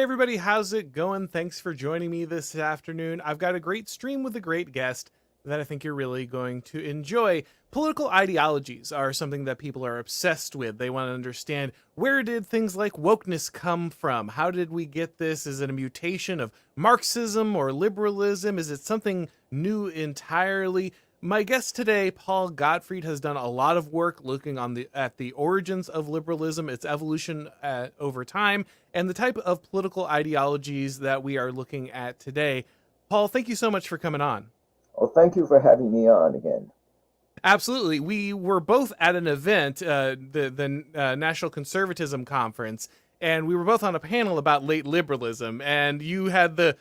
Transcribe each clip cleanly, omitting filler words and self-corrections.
everybody, how's it going? Thanks for joining me this afternoon. I've got a great stream with a great guest that I think you're really going to enjoy. Political ideologies are something that people are obsessed with. They want to understand, where did things like wokeness come from? How did we get this? Is it a mutation of Marxism or liberalism? Is it something new entirely? My guest today, Paul Gottfried, has done a lot of work looking at the origins of liberalism, its evolution over time, and the type of political ideologies that we are looking at today. Paul, thank you so much for coming on. Well, thank you for having me on again. Absolutely. We were both at an event, the National Conservatism Conference, and we were both on a panel about late liberalism. And you had the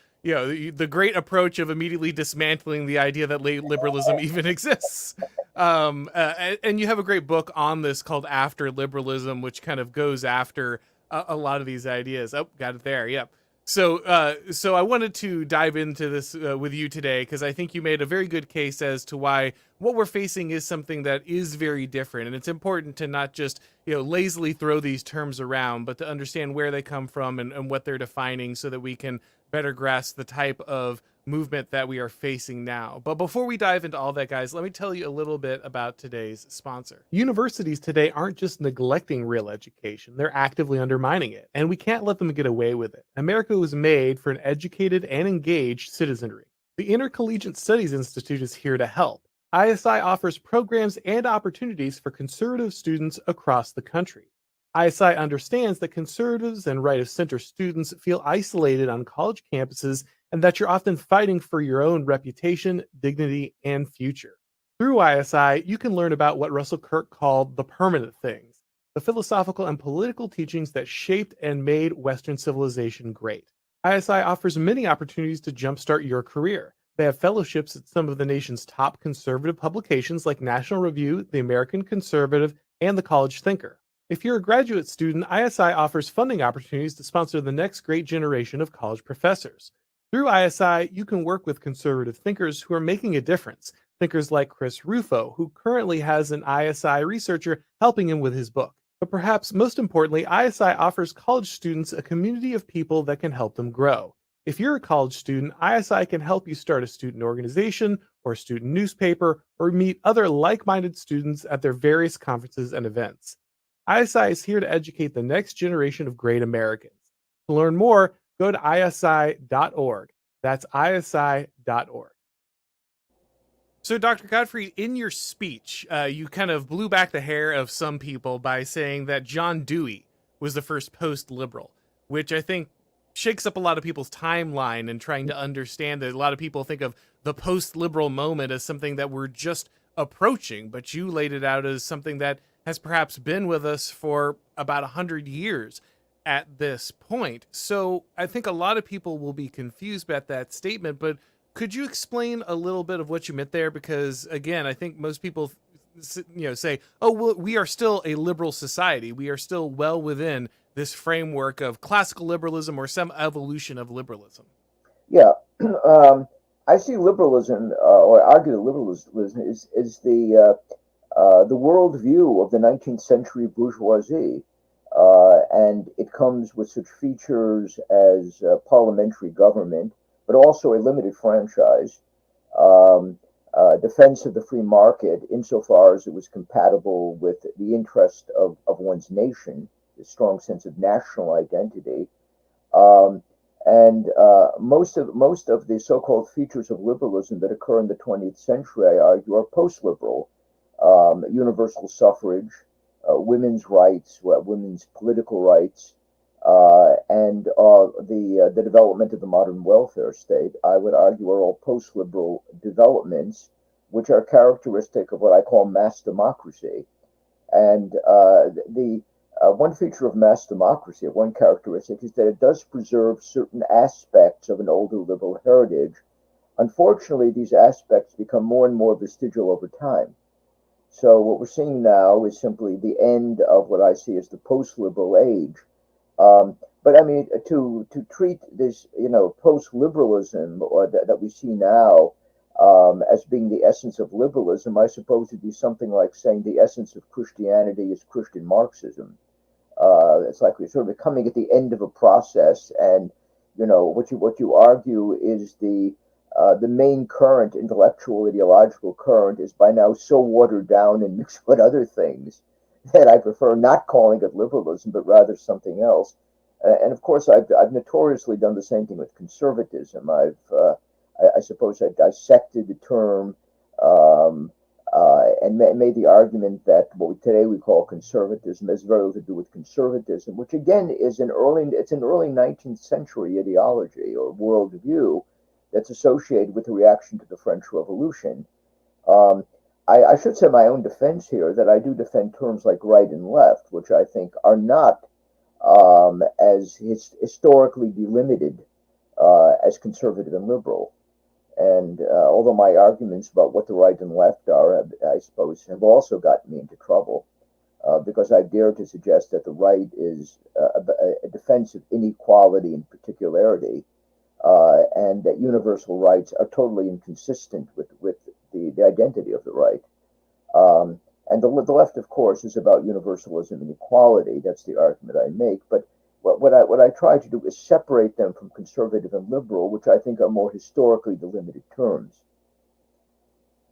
great approach of immediately dismantling the idea that late liberalism even exists. And you have a great book on this called After Liberalism, which kind of goes after a lot of these ideas. Oh, got it there. Yep. So I wanted to dive into this with you today because I think you made a very good case as to why what we're facing is something that is very different, and it's important to not just lazily throw these terms around, but to understand where they come from and what they're defining, so that we can better grasp the type of movement that we are facing now. But before we dive into all that, guys, let me tell you a little bit about today's sponsor. Universities today aren't just neglecting real education, they're actively undermining it, and we can't let them get away with it. America was made for an educated and engaged citizenry. The Intercollegiate Studies Institute is here to help. ISI offers programs and opportunities for conservative students across the country. ISI understands that conservatives and right-of-center students feel isolated on college campuses and that you're often fighting for your own reputation, dignity, and future. Through ISI, you can learn about what Russell Kirk called the permanent things, the philosophical and political teachings that shaped and made Western civilization great. ISI offers many opportunities to jumpstart your career. They have fellowships at some of the nation's top conservative publications like National Review, The American Conservative, and The College Thinker. If you're a graduate student, ISI offers funding opportunities to sponsor the next great generation of college professors. Through ISI, you can work with conservative thinkers who are making a difference. Thinkers like Chris Rufo, who currently has an ISI researcher helping him with his book. But perhaps most importantly, ISI offers college students a community of people that can help them grow. If you're a college student, ISI can help you start a student organization or a student newspaper, or meet other like-minded students at their various conferences and events. ISI is here to educate the next generation of great Americans. To learn more, go to isi.org. That's isi.org. So, Dr. Gottfried, in your speech, you kind of blew back the hair of some people by saying that John Dewey was the first post-liberal, which I think shakes up a lot of people's timeline and trying to understand that a lot of people think of the post-liberal moment as something that we're just approaching, but you laid it out as something that has perhaps been with us for about 100 years at this point. So I think a lot of people will be confused about that statement, but could you explain a little bit of what you meant there? Because again, I think most people say, oh, well, we are still a liberal society. We are still well within this framework of classical liberalism or some evolution of liberalism. Yeah, I see liberalism, or argue that liberalism is the worldview of the 19th century bourgeoisie, and it comes with such features as parliamentary government, but also a limited franchise, defense of the free market insofar as it was compatible with the interest of one's nation, a strong sense of national identity. And most of the so-called features of liberalism that occur in the 20th century, I argue, are post-liberal. Universal suffrage, women's rights, women's political rights, and the development of the modern welfare state, I would argue, are all post-liberal developments, which are characteristic of what I call mass democracy. And the one feature of mass democracy, one characteristic, is that it does preserve certain aspects of an older liberal heritage. Unfortunately, these aspects become more and more vestigial over time. So what we're seeing now is simply the end of what I see as the post-liberal age. But I mean, to treat this, post-liberalism or that we see now as being the essence of liberalism, I suppose would be something like saying the essence of Christianity is Christian Marxism. It's like we're sort of coming at the end of a process, and what you argue is the main current, intellectual, ideological current, is by now so watered down and mixed with other things that I prefer not calling it liberalism, but rather something else. And of course, I've notoriously done the same thing with conservatism. I suppose I've dissected the term, and made the argument that what today we call conservatism has very little to do with conservatism, which again is an early 19th century ideology or worldview that's associated with the reaction to the French Revolution. Um, I should say my own defense here that I do defend terms like right and left, which I think are not as historically delimited as conservative and liberal. And although my arguments about what the right and left are, I suppose, have also gotten me into trouble because I dare to suggest that the right is a defense of inequality and particularity, and that universal rights are totally inconsistent with the identity of the right. And the left, of course, is about universalism and equality. That's the argument I make. But what I try to do is separate them from conservative and liberal, which I think are more historically delimited terms.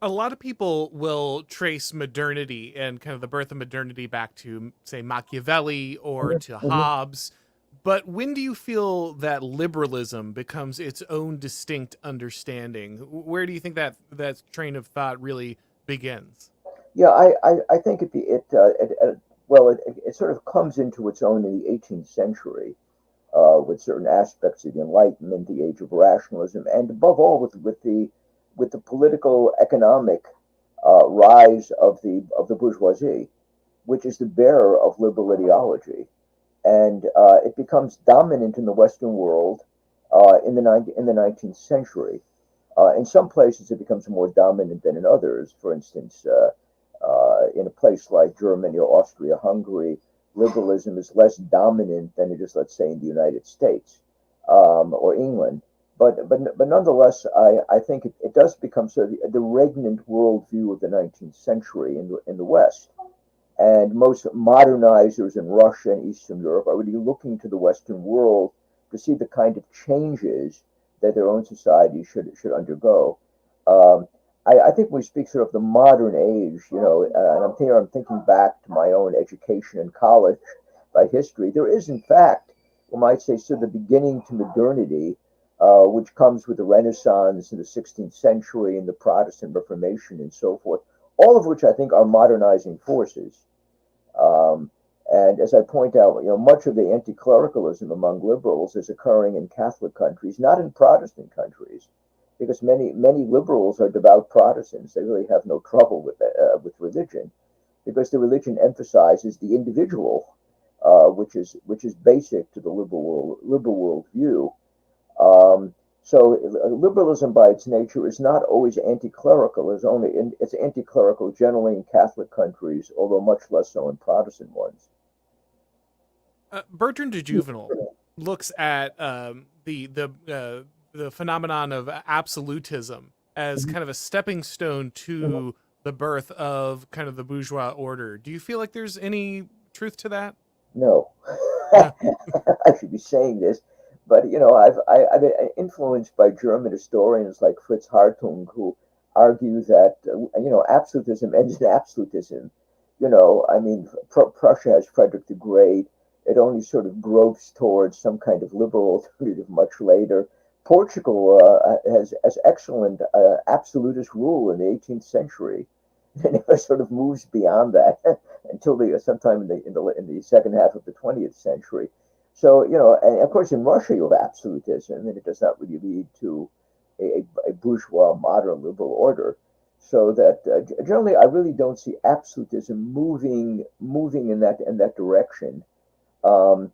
A lot of people will trace modernity and kind of the birth of modernity back to, say, Machiavelli or to Mhm. Hobbes. But when do you feel that liberalism becomes its own distinct understanding? Where do you think that train of thought really begins? Yeah, I think it sort of comes into its own in the 18th century with certain aspects of the Enlightenment, the age of rationalism, and above all with the political economic rise of the bourgeoisie, which is the bearer of liberal ideology, and it becomes dominant in the Western world in the 19th century. In some places, it becomes more dominant than in others. For instance, in a place like Germany or Austria-Hungary, liberalism is less dominant than it is, let's say, in the United States or England. But nonetheless, I think it does become sort of the regnant worldview of the 19th century in the West. And most modernizers in Russia and Eastern Europe are really looking to the Western world to see the kind of changes that their own society should undergo. Um, I think when we speak sort of the modern age, and I'm thinking back to my own education in college by history. There is, in fact, we might say, sort of the beginning to modernity, which comes with the Renaissance in the 16th century and the Protestant Reformation and so forth. All of which I think are modernizing forces. Um, and as I point out, much of the anti-clericalism among liberals is occurring in Catholic countries, not in Protestant countries, because many liberals are devout Protestants. They really have no trouble with religion, because the religion emphasizes the individual, which is basic to the liberal worldview. Um, so liberalism, by its nature, is not always anti-clerical. It's anti-clerical generally in Catholic countries, although much less so in Protestant ones. Bertrand de Juvenal looks at the phenomenon of absolutism as kind of a stepping stone to the birth of kind of the bourgeois order. Do you feel like there's any truth to that? No, Uh, I should be saying this, but I've been influenced by German historians like Fritz Hartung, who argue that absolutism ends in absolutism. I mean, Prussia has Frederick the Great. It only sort of gropes towards some kind of liberal alternative much later. Portugal has excellent absolutist rule in the 18th century. It never sort of moves beyond that until sometime in the second half of the 20th century. So and of course in Russia you have absolutism, and it does not really lead to a bourgeois modern liberal order. So that generally I really don't see absolutism moving in that direction. Um,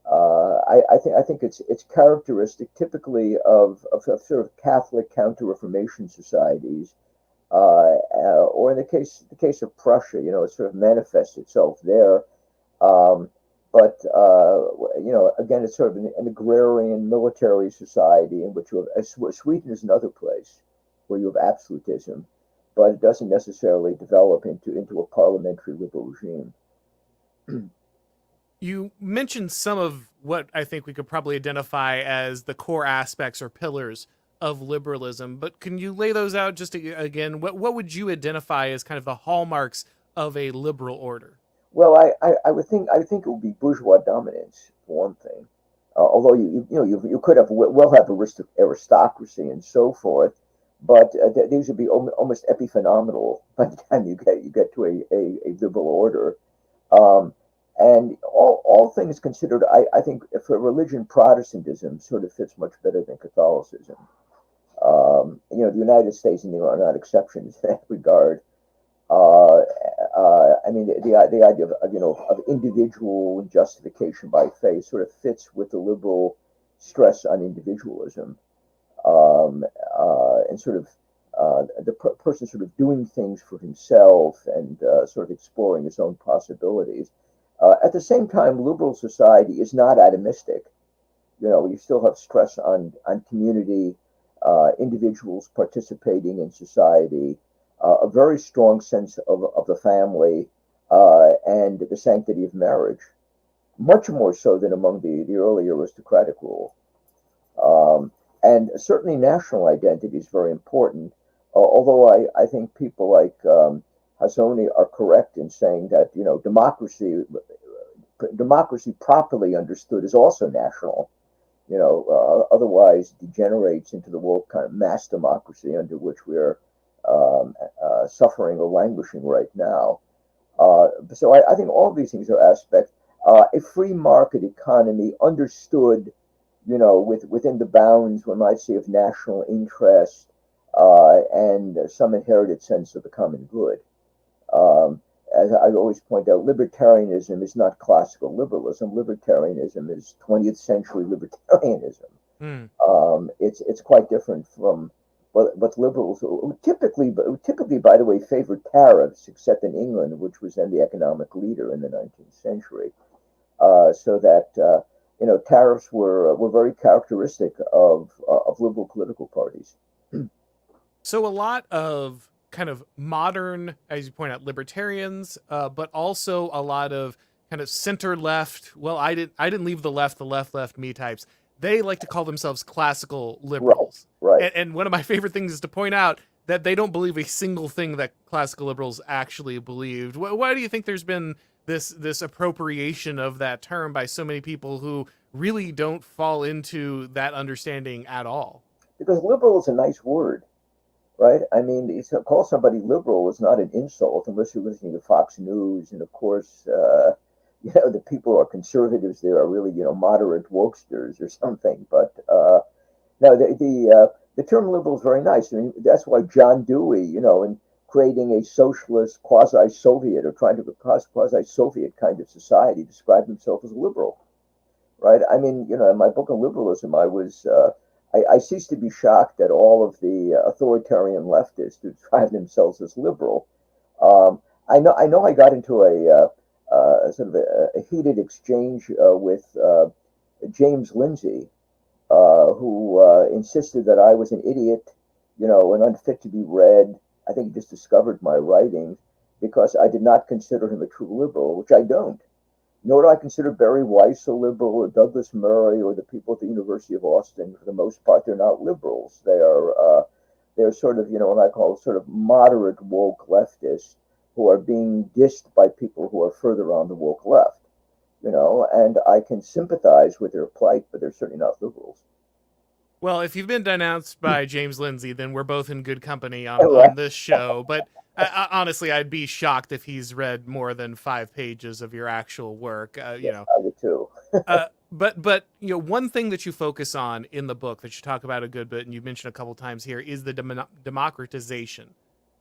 I think it's characteristic typically of sort of Catholic Counter-Reformation societies, or in the case of Prussia, it sort of manifests itself there. Um, but again, it's sort of an agrarian military society in which you have Sweden is another place where you have absolutism, but it doesn't necessarily develop into a parliamentary liberal regime. You mentioned some of what I think we could probably identify as the core aspects or pillars of liberalism, but can you lay those out just again? What would you identify as kind of the hallmarks of a liberal order? Well, I think it would be bourgeois dominance for one thing. Although you could have well have aristocracy and so forth, but these would be almost epiphenomenal by the time you get to a liberal order. Um, and all things considered, I think for religion, Protestantism sort of fits much better than Catholicism. The United States and Iran are not exceptions in that regard. Uh, I mean, the idea of individual justification by faith sort of fits with the liberal stress on individualism, um, and sort of the person sort of doing things for himself and sort of exploring his own possibilities. At the same time, liberal society is not atomistic. You still have stress on community, individuals participating in society, a very strong sense of the family, and the sanctity of marriage, much more so than among the early aristocratic rule. Um, and certainly national identity is very important, although I think people like Hazoni are correct in saying that democracy properly understood is also national. Otherwise degenerates into the world kind of mass democracy under which we're suffering or languishing right now. So I think all of these things are aspects. A free market economy understood, within the bounds, one might say, of national interest, and some inherited sense of the common good. Um, as I always point out, libertarianism is not classical liberalism. Libertarianism is 20th century libertarianism. Hmm. It's quite different from what liberals who typically, by the way, favored tariffs, except in England, which was then the economic leader in the 19th century. So that tariffs were very characteristic of liberal political parties. So a lot of kind of modern, as you point out, libertarians, but also a lot of kind of center left. Well, I didn't leave the left. The left left me types. They like to call themselves classical Right, liberals. right. And one of my favorite things is to point out that they don't believe a single thing that classical liberals actually believed. Why do you think there's been this appropriation of that term by so many people who really don't fall into that understanding at all? Because liberal is a nice word, right? I mean, to call somebody liberal is not an insult unless you're listening to Fox News, and of course, the people who are conservatives there are really, moderate wokesters or something. But no, the term liberal is very nice. I mean, that's why John Dewey, in creating a socialist quasi-Soviet or trying to quasi-Soviet kind of society, described himself as a liberal, right? I mean, in my book on liberalism, I ceased to be shocked at all of the authoritarian leftists who describe themselves as liberal. I know I got into sort of a heated exchange with James Lindsay, who insisted that I was an idiot, and unfit to be read. I think he just discovered my writings because I did not consider him a true liberal, which I don't. Nor do I consider Barry Weiss a liberal, or Douglas Murray, or the people at the University of Austin. For the most part, they're not liberals. They're sort of, what I call sort of moderate woke leftists who are being dissed by people who are further on the woke left. And I can sympathize with their plight, but they're certainly not liberals. Well, if you've been denounced by James Lindsay, then we're both in good company Right. on this show. But honestly, I'd be shocked if he's read more than 5 pages of your actual work. Yeah, I would too. But one thing that you focus on in the book that you talk about a good bit, and you've mentioned a couple times here, is the democratization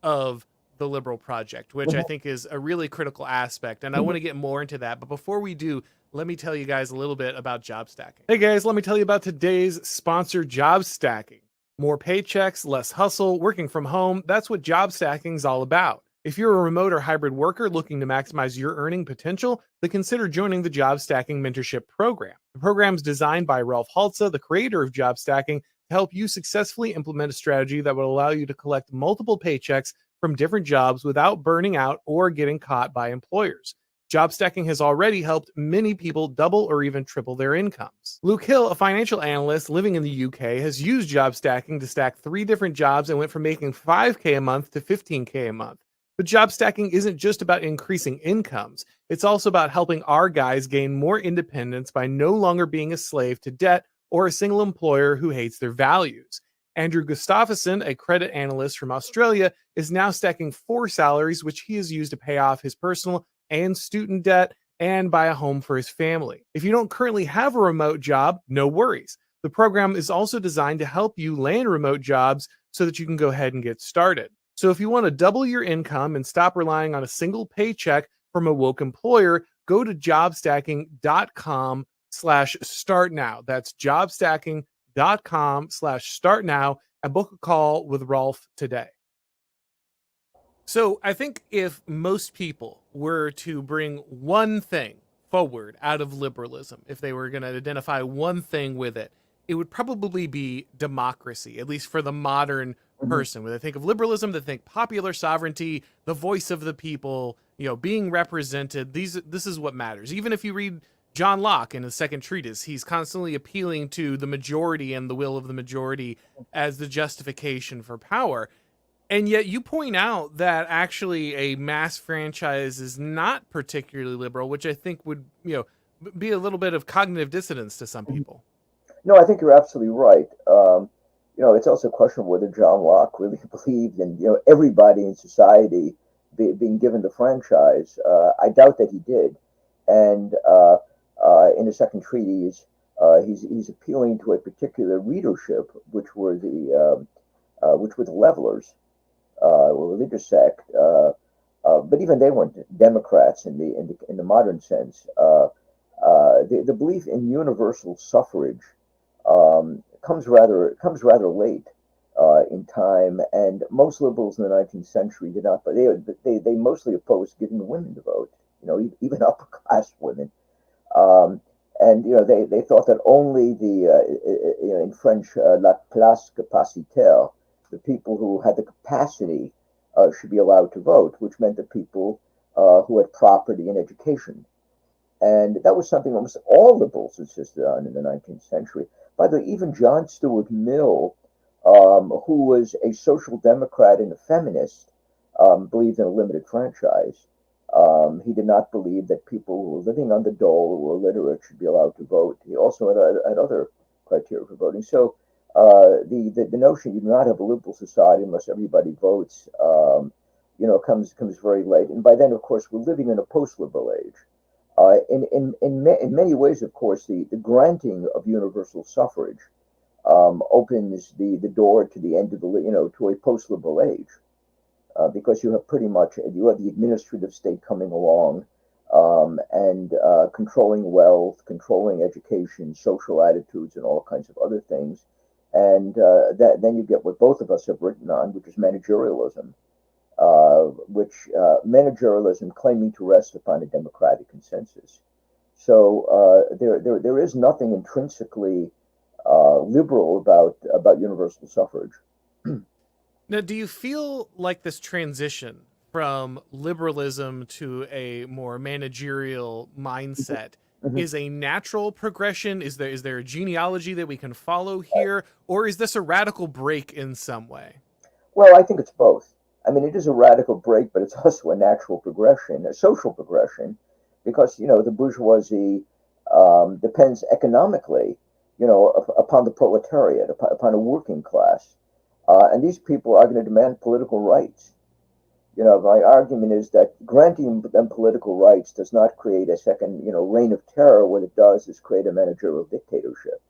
of the liberal project, which I think is a really critical aspect. And I want to get more into that. But before we do, let me tell you guys a little bit about job stacking. Hey guys, let me tell you about today's sponsor, job stacking. More paychecks, less hustle, working from home. That's what job stacking is all about. If you're a remote or hybrid worker looking to maximize your earning potential, then consider joining the Job Stacking Mentorship Program. The program is designed by Ralph Haltza, the creator of Job Stacking, to help you successfully implement a strategy that will allow you to collect multiple paychecks from different jobs without burning out or getting caught by employers. Job stacking has already helped many people double or even triple their incomes. Luke Hill, a financial analyst living in the UK, has used job stacking to stack 3 different jobs and went from making 5K a month to 15K a month. But job stacking isn't just about increasing incomes. It's also about helping our guys gain more independence by no longer being a slave to debt or a single employer who hates their values. Andrew Gustafsson, a credit analyst from Australia, is now stacking 4 salaries, which he has used to pay off his personal and student debt and buy a home for his family. If you don't currently have a remote job, no worries. The program is also designed to help you land remote jobs so that you can go ahead and get started. So if you want to double your income and stop relying on a single paycheck from a woke employer, go to jobstacking.com/start now. That's jobstacking.com/start now and book a call with Rolf today. So I think if most people were to bring one thing forward out of liberalism, if they were going to identify one thing with it, it would probably be democracy, at least for the modern person. When they think of liberalism, they think popular sovereignty, the voice of the people, being represented. This is what matters. Even if you read John Locke in his second treatise, he's constantly appealing to the majority and the will of the majority as the justification for power. And yet you point out that actually a mass franchise is not particularly liberal, which I think would, be a little bit of cognitive dissonance to some people. No, I think you're absolutely right. It's also a question of whether John Locke really believed in, everybody in society being given the franchise. I doubt that he did. And in the second treatise, he's appealing to a particular readership, which were the levelers. Religious sect, but even they weren't Democrats in the modern sense. The belief in universal suffrage comes rather late in time, and most liberals in the 19th century did not. But they mostly opposed giving women the vote. Even upper class women, and they thought that only in French la classe capacitaire, the people who had the capacity should be allowed to vote, which meant the people who had property and education. And that was something almost all liberals insisted on in the 19th century. By the way, even John Stuart Mill, who was a social democrat and a feminist, believed in a limited franchise. He did not believe that people who were living on the dole, who were illiterate, should be allowed to vote. He also had other criteria for voting. So the notion you do not have a liberal society unless everybody votes, comes very late. And by then, of course, we're living in a post-liberal age. In many ways, of course, the granting of universal suffrage opens the door to the end of to a post-liberal age, because you have the administrative state coming along, and controlling wealth, controlling education, social attitudes, and all kinds of other things. And then you get what both of us have written on, which is managerialism, managerialism claiming to rest upon a democratic consensus. So there is nothing intrinsically liberal about universal suffrage. Now, do you feel like this transition from liberalism to a more managerial mindset is a natural progression? Is there a genealogy that we can follow here, or is this a radical break in some way? Well, I think it's both. I mean, it is a radical break, but it's also a natural progression, a social progression, because the bourgeoisie depends economically, upon the proletariat, upon a working class, and these people are going to demand political rights. My argument is that granting them political rights does not create a second, reign of terror. What it does is create a managerial dictatorship,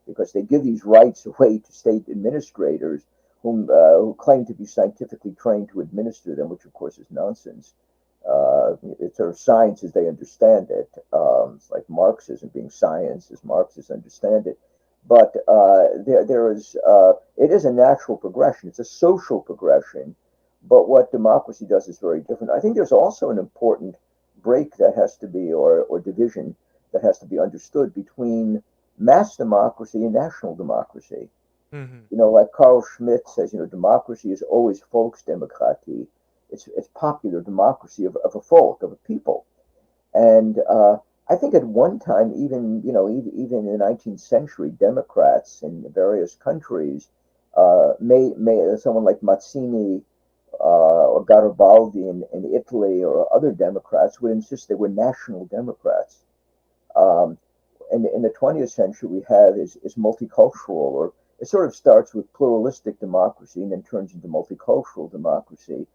because they give these rights away to state administrators who claim to be scientifically trained to administer them, which of course is nonsense. It's sort of science as they understand it. It's like Marxism being science as Marxists understand it. But it is a natural progression. It's a social progression. But what democracy does is very different. I think there's also an important break that has to be, or division that has to be understood between mass democracy and national democracy. Mm-hmm. Like Carl Schmitt says, democracy is always Volksdemokratie. It's popular democracy of a folk, of a people. And I think at one time, even even in the 19th century, Democrats in various countries may someone like Mazzini or Garibaldi in Italy or other Democrats would insist they were national Democrats. Um, in the 20th century, we have is multicultural, or it sort of starts with pluralistic democracy and then turns into multicultural democracy.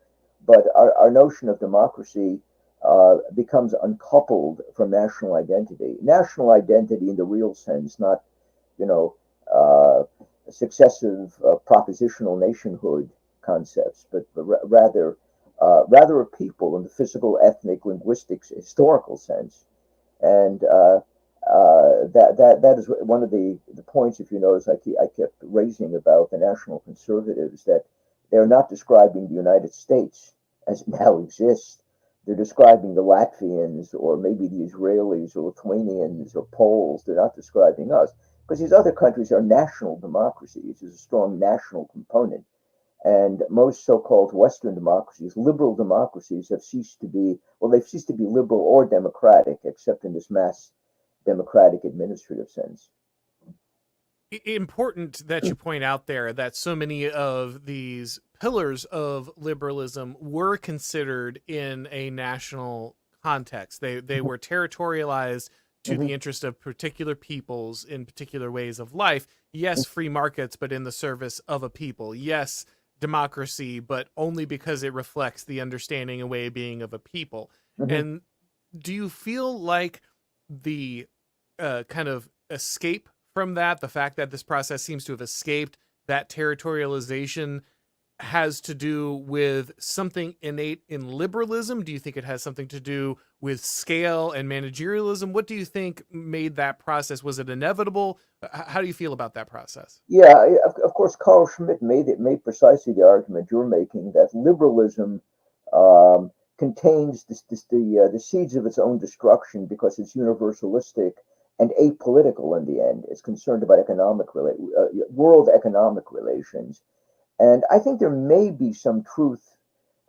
But our notion of democracy becomes uncoupled from national identity. National identity in the real sense, not you know successive propositional nationhood concepts, but rather a people in the physical, ethnic, linguistic, historical sense. And that is one of the points, if you notice, I kept raising about the national conservatives, that they're not describing the United States as it now exists. They're describing the Latvians or maybe the Israelis or Lithuanians or Poles. They're not describing us because these other countries are national democracies. There's a strong national component. And most so-called Western democracies, liberal democracies, have ceased to be, well, they've ceased to be liberal or democratic, except in this mass democratic administrative sense. Important that you point out there that so many of these pillars of liberalism were considered in a national context. They were territorialized to Mm-hmm. the interest of particular peoples in particular ways of life. Yes, free markets, but in the service of a people. Yes, democracy, but only because it reflects the understanding and way of being of a people. Mm-hmm. And do you feel like the kind of escape from that, the fact that this process seems to have escaped that territorialization, has to do with something innate in liberalism? Do you think it has something to do with scale and managerialism? What do you think made that process? Was it inevitable? How do you feel about that process? Yeah, of course, Carl Schmitt made precisely the argument you're making, that liberalism contains the seeds of its own destruction because it's universalistic and apolitical in the end. It's concerned about world economic relations, and I think there may be some truth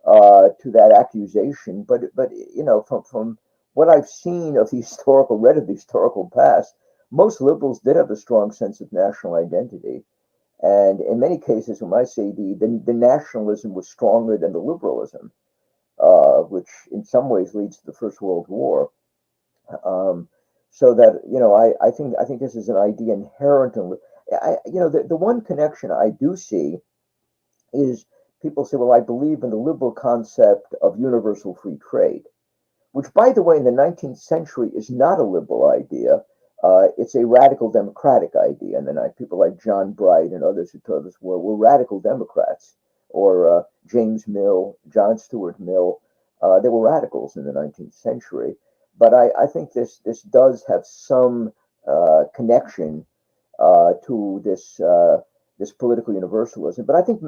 to that accusation. But from what I've seen of the read of the historical past, most liberals did have a strong sense of national identity. And in many cases, when I say the nationalism was stronger than the liberalism, which in some ways leads to the First World War. Um, so that I think this is an idea inherent in the one connection I do see is people say, well, I believe in the liberal concept of universal free trade, which, by the way, in the 19th century is not a liberal idea. It's a radical democratic idea. And then people like John Bright and others who told us were radical Democrats, or James Mill, John Stuart Mill. They were radicals in the 19th century. But I think this does have some connection to this political universalism. But I think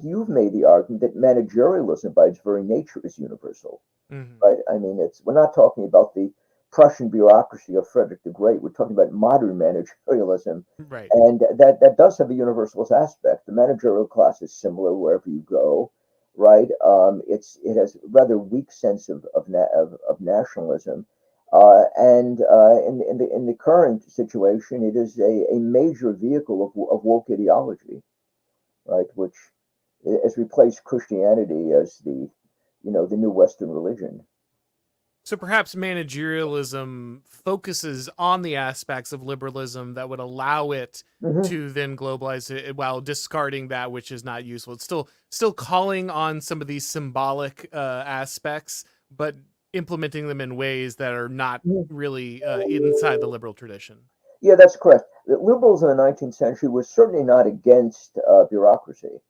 you've made the argument that managerialism, by its very nature, is universal. Mm-hmm. Right? I mean, we're not talking about the Prussian bureaucracy of Frederick the Great. We're talking about modern managerialism, Right. and that does have a universalist aspect. The managerial class is similar wherever you go, right? It has a rather weak sense of nationalism, and in the current situation, it is a major vehicle of woke ideology, right? Which has replaced Christianity as the new Western religion. So perhaps managerialism focuses on the aspects of liberalism that would allow it Hmm. to then globalize it while discarding that which is not useful. It's still calling on some of these symbolic aspects, but implementing them in ways that are not really inside the liberal tradition. Yeah, that's correct. The liberals in the 19th century were certainly not against bureaucracy.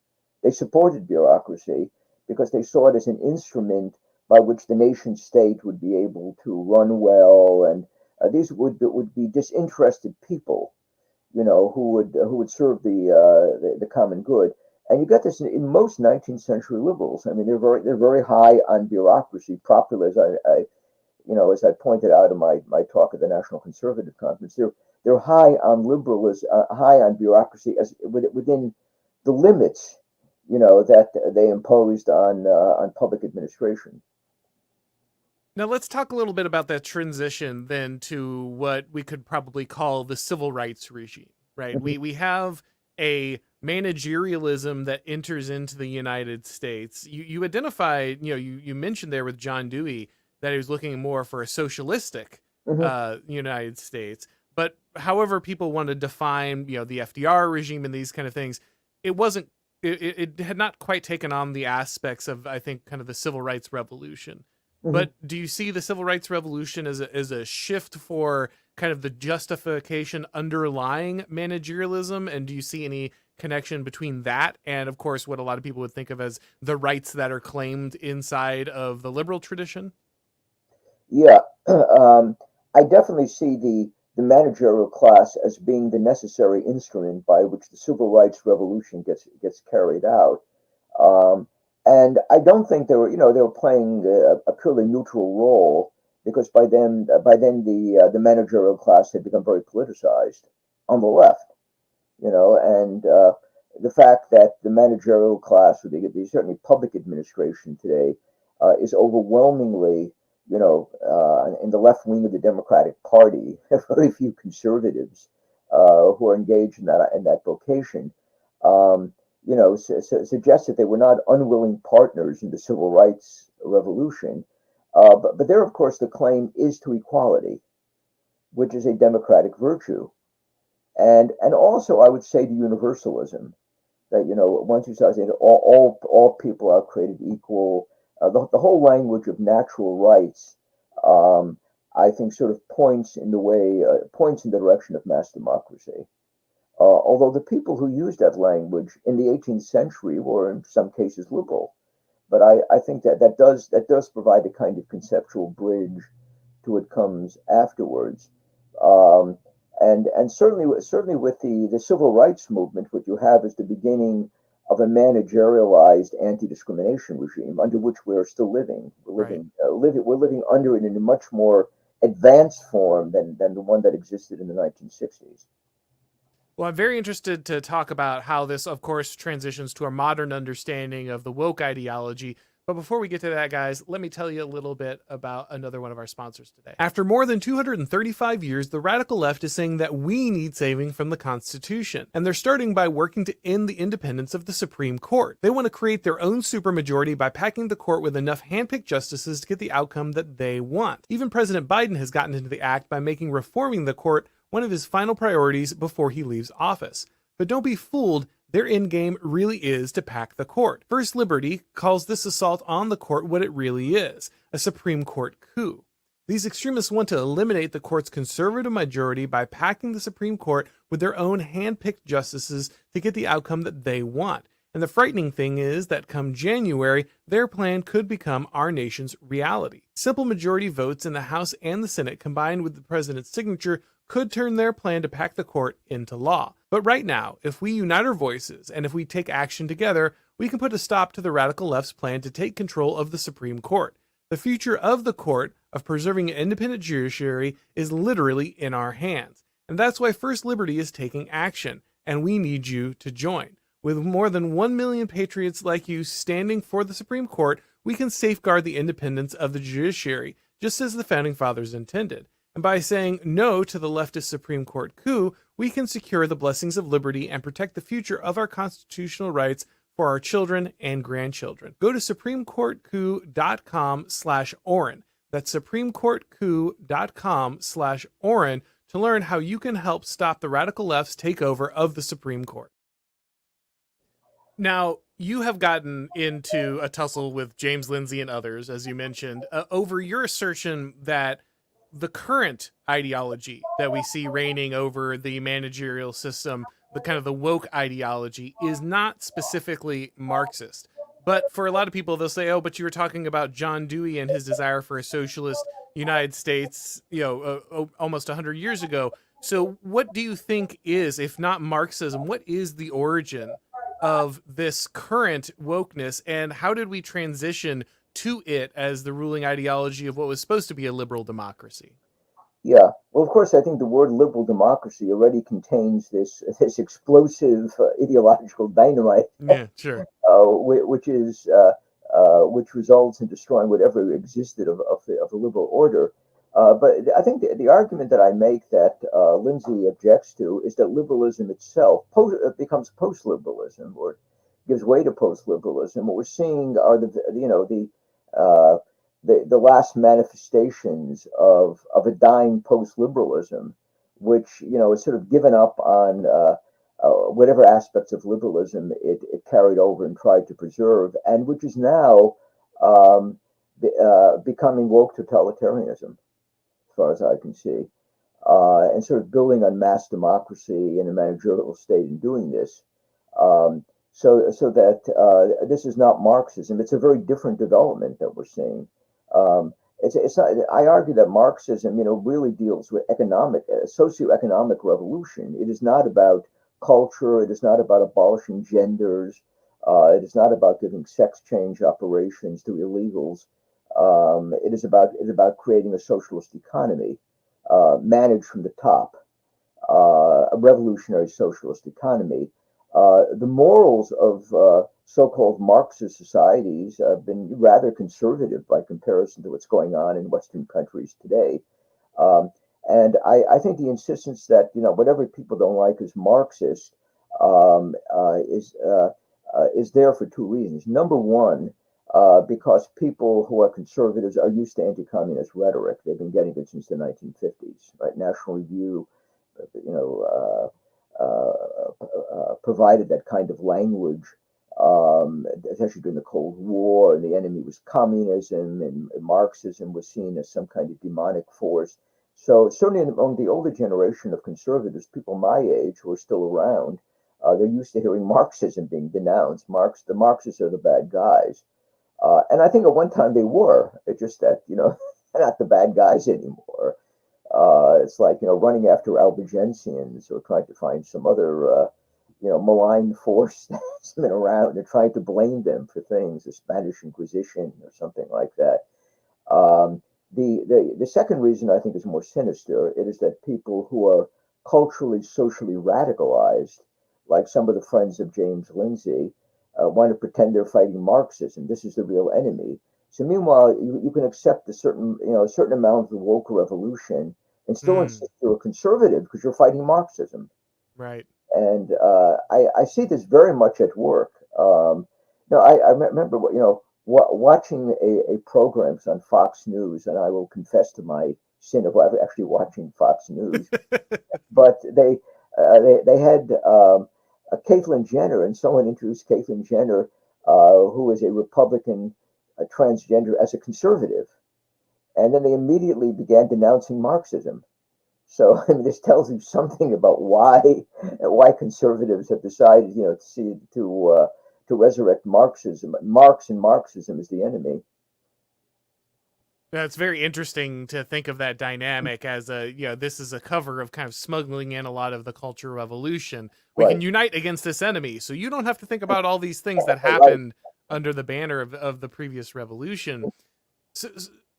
They supported bureaucracy because they saw it as an instrument by which the nation state would be able to run well, and these would be disinterested people, who would serve the common good. And you got this in most 19th century liberals. I mean, they're very high on bureaucracy, properly, as I pointed out in my talk at the National Conservative Conference. They're high on liberalism, high on bureaucracy as within the limits, that they imposed on public administration. Now let's talk a little bit about that transition then to what we could probably call the civil rights regime, right? Mhm. We have a managerialism that enters into the United States. You identified, you mentioned there with John Dewey that he was looking more for a socialistic Mhm. United States. But however people want to define, the FDR regime and these kind of things, it wasn't it had not quite taken on the aspects of, I think, kind of the civil rights revolution. Mhm. But do you see the civil rights revolution as a shift for kind of the justification underlying managerialism? And do you see any connection between that and, of course, what a lot of people would think of as the rights that are claimed inside of the liberal tradition? Yeah, I definitely see the managerial class as being the necessary instrument by which the civil rights revolution gets carried out. Um, and I don't think they were playing a purely neutral role because by then the managerial class had become very politicized on the left, and the fact that the managerial class, or certainly public administration today, is overwhelmingly, in the left wing of the Democratic Party, very few conservatives who are engaged in that vocation. Um, suggests that they were not unwilling partners in the civil rights revolution. But there, of course, the claim is to equality, which is a democratic virtue. And also, I would say to universalism, that once you start saying that all people are created equal, the whole language of natural rights, um, I think, sort of points in the direction of mass democracy. Although the people who used that language in the 18th century were in some cases liberal, but I think that does provide a kind of conceptual bridge to what comes afterwards. Um, and certainly with the civil rights movement, what you have is the beginning of a managerialized anti-discrimination regime under which we're still living. Right. We're living under it in a much more advanced form than the one that existed in the 1960s. Well, I'm very interested to talk about how this, of course, transitions to our modern understanding of the woke ideology. But before we get to that, guys, let me tell you a little bit about another one of our sponsors today. After more than 235 years, the radical left is saying that we need saving from the Constitution. And they're starting by working to end the independence of the Supreme Court. They want to create their own supermajority by packing the court with enough handpicked justices to get the outcome that they want. Even President Biden has gotten into the act by making reforming the court one of his final priorities before he leaves office. But don't be fooled, their endgame really is to pack the court. First Liberty calls this assault on the court what it really is, a Supreme Court coup. These extremists want to eliminate the court's conservative majority by packing the Supreme Court with their own hand-picked justices to get the outcome that they want. And the frightening thing is that come January, their plan could become our nation's reality. Simple majority votes in the House and the Senate combined with the president's signature could turn their plan to pack the court into law. But right now, if we unite our voices and if we take action together, we can put a stop to the radical left's plan to take control of the Supreme Court. The future of the court, of preserving an independent judiciary, is literally in our hands. And that's why First Liberty is taking action, and we need you to join. With more than 1 million patriots like you standing for the Supreme Court, we can safeguard the independence of the judiciary, just as the Founding Fathers intended. And by saying no to the leftist Supreme Court coup, we can secure the blessings of liberty and protect the future of our constitutional rights for our children and grandchildren. Go to supremecourtcoup.com/Auron. That's supremecourtcoup.com/Auron to learn how you can help stop the radical left's takeover of the Supreme Court. Now, you have gotten into a tussle with James Lindsay and others, as you mentioned, over your assertion that the current ideology that we see reigning over the managerial system, the kind of the woke ideology, is not specifically Marxist. But for a lot of people, they'll say, oh, but you were talking about John Dewey and his desire for a socialist United States, almost 100 years ago. So what do you think is, if not Marxism, what is the origin of this current wokeness, and how did we transition to it as the ruling ideology of what was supposed to be a liberal democracy? Yeah. Well, of course, I think the word liberal democracy already contains this explosive ideological dynamite, Yeah, sure. which is which results in destroying whatever existed of the liberal order. But I think the argument that I make that Lindsay objects to is that liberalism itself becomes post-liberalism, or gives way to post-liberalism. What we're seeing are uh, the last manifestations of a dying post-liberalism, which is sort of given up on whatever aspects of liberalism it carried over and tried to preserve, and which is now becoming woke totalitarianism, as far as I can see, and sort of building on mass democracy and a managerial state in doing this. So that this is not Marxism. It's a very different development that we're seeing. It's not, I argue that Marxism, really deals with socioeconomic revolution. It is not about culture. It is not about abolishing genders. It is not about giving sex change operations to illegals. It is about creating a socialist economy managed from the top, a revolutionary socialist economy. The morals of so-called Marxist societies have been rather conservative by comparison to what's going on in Western countries today. And I think the insistence that whatever people don't like is Marxist is there for two reasons. Number one, because people who are conservatives are used to anti-communist rhetoric. They've been getting it since the 1950s, right? National Review, provided that kind of language, especially during the Cold War, and the enemy was communism, and Marxism was seen as some kind of demonic force. So certainly among the older generation of conservatives, people my age who are still around, they're used to hearing Marxism being denounced. The Marxists are the bad guys. And I think at one time they were. It's just that, they're not the bad guys anymore. It's like, running after Albigensians or trying to find some other, malign force that's been around and trying to blame them for things, the Spanish Inquisition or something like that. The second reason I think is more sinister. It is that people who are culturally, socially radicalized, like some of the friends of James Lindsay, want to pretend they're fighting Marxism. This is the real enemy. So meanwhile, you can accept a certain amount of the woke revolution and still insist you're a conservative because you're fighting Marxism. Right. And I see this very much at work. I remember watching a programs on Fox News, and I will confess to my sin of actually watching Fox News. But they had Caitlyn Jenner, and someone introduced Caitlyn Jenner, who is a Republican transgender, as a conservative, and then they immediately began denouncing Marxism. So this tells you something about why conservatives have decided, to resurrect Marxism. Marx and Marxism is the enemy. That's very interesting to think of that dynamic as this is a cover of kind of smuggling in a lot of the Cultural Revolution. We can unite against this enemy, so you don't have to think about all these things that happened under the banner of the previous revolution.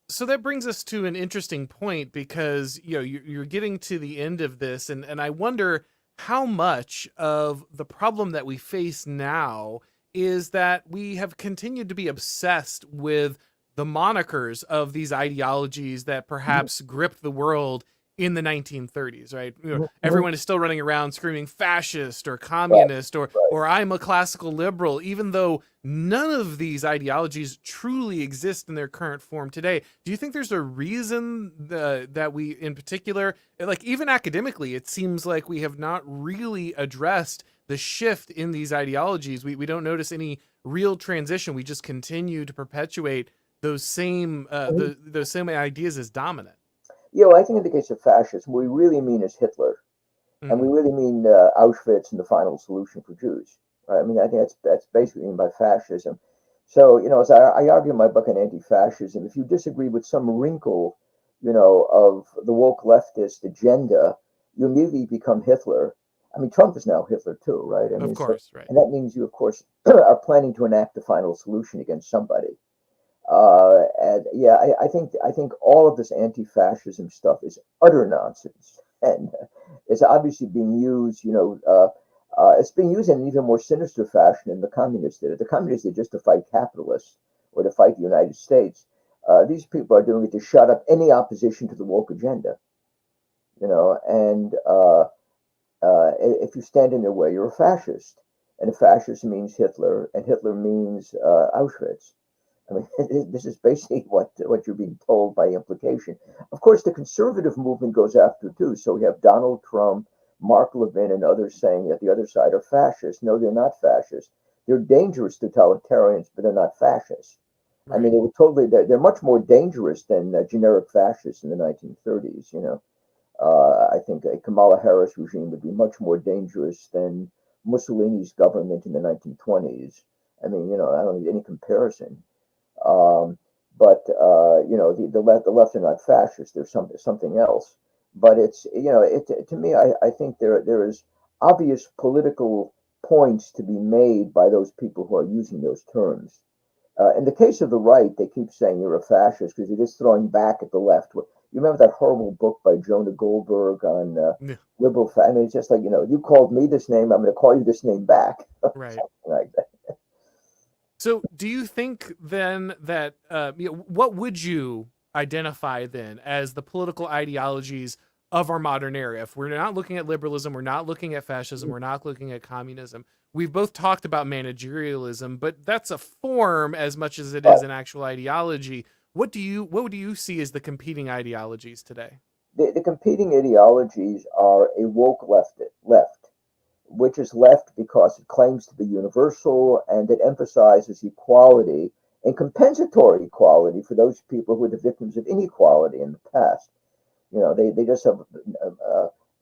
So that brings us to an interesting point, because you're getting to the end of this, and I wonder how much of the problem that we face now is that we have continued to be obsessed with the monikers of these ideologies that perhaps gripped the world in the 1930s, right? Everyone is still running around screaming fascist or communist or I'm a classical liberal, even though none of these ideologies truly exist in their current form today. Do you think there's a reason that we, in particular, like even academically, it seems like we have not really addressed the shift in these ideologies? We don't notice any real transition. We just continue to perpetuate those same those same ideas as dominant. I think in the case of fascism, what we really mean is Hitler, and we really mean Auschwitz and the final solution for Jews. Right? I mean, I think that's basically what we mean by fascism. So, as I argue in my book on anti-fascism, if you disagree with some wrinkle, of the woke leftist agenda, you immediately become Hitler. I mean, Trump is now Hitler too, right? I mean, of course, right. And that means you, of course, are planning to enact the final solution against somebody. I think all of this anti-fascism stuff is utter nonsense, and it's obviously being used. It's being used in an even more sinister fashion in the communists did. The communists did just to fight capitalists, or to fight the United States. These people are doing it to shut up any opposition to the woke agenda, and if you stand in their way, you're a fascist. And a fascist means Hitler, and Hitler means Auschwitz. I mean, this is basically what you're being told by implication. Of course, the conservative movement goes after too. So we have Donald Trump, Mark Levin, and others saying that the other side are fascists. No, they're not fascists. They're dangerous totalitarians, but they're not fascists. I mean, they're much more dangerous than generic fascists in the 1930s. I think a Kamala Harris regime would be much more dangerous than Mussolini's government in the 1920s. I mean, I don't need any comparison. The left are not fascist. There's something else. But to me, I think there is obvious political points to be made by those people who are using those terms. In the case of the right, they keep saying you're a fascist because you're just throwing back at the left. You remember that horrible book by Jonah Goldberg on liberal? I mean, it's just like, you called me this name, I'm going to call you this name back. Right. Something like that. So, do you think then that what would you identify then as the political ideologies of our modern era? If we're not looking at liberalism, we're not looking at fascism, we're not looking at communism. We've both talked about managerialism, but that's a form as much as it is an actual ideology. What do you see as the competing ideologies today? The competing ideologies are a woke left, which is left because it claims to be universal and it emphasizes equality and compensatory equality for those people who were the victims of inequality in the past. They just have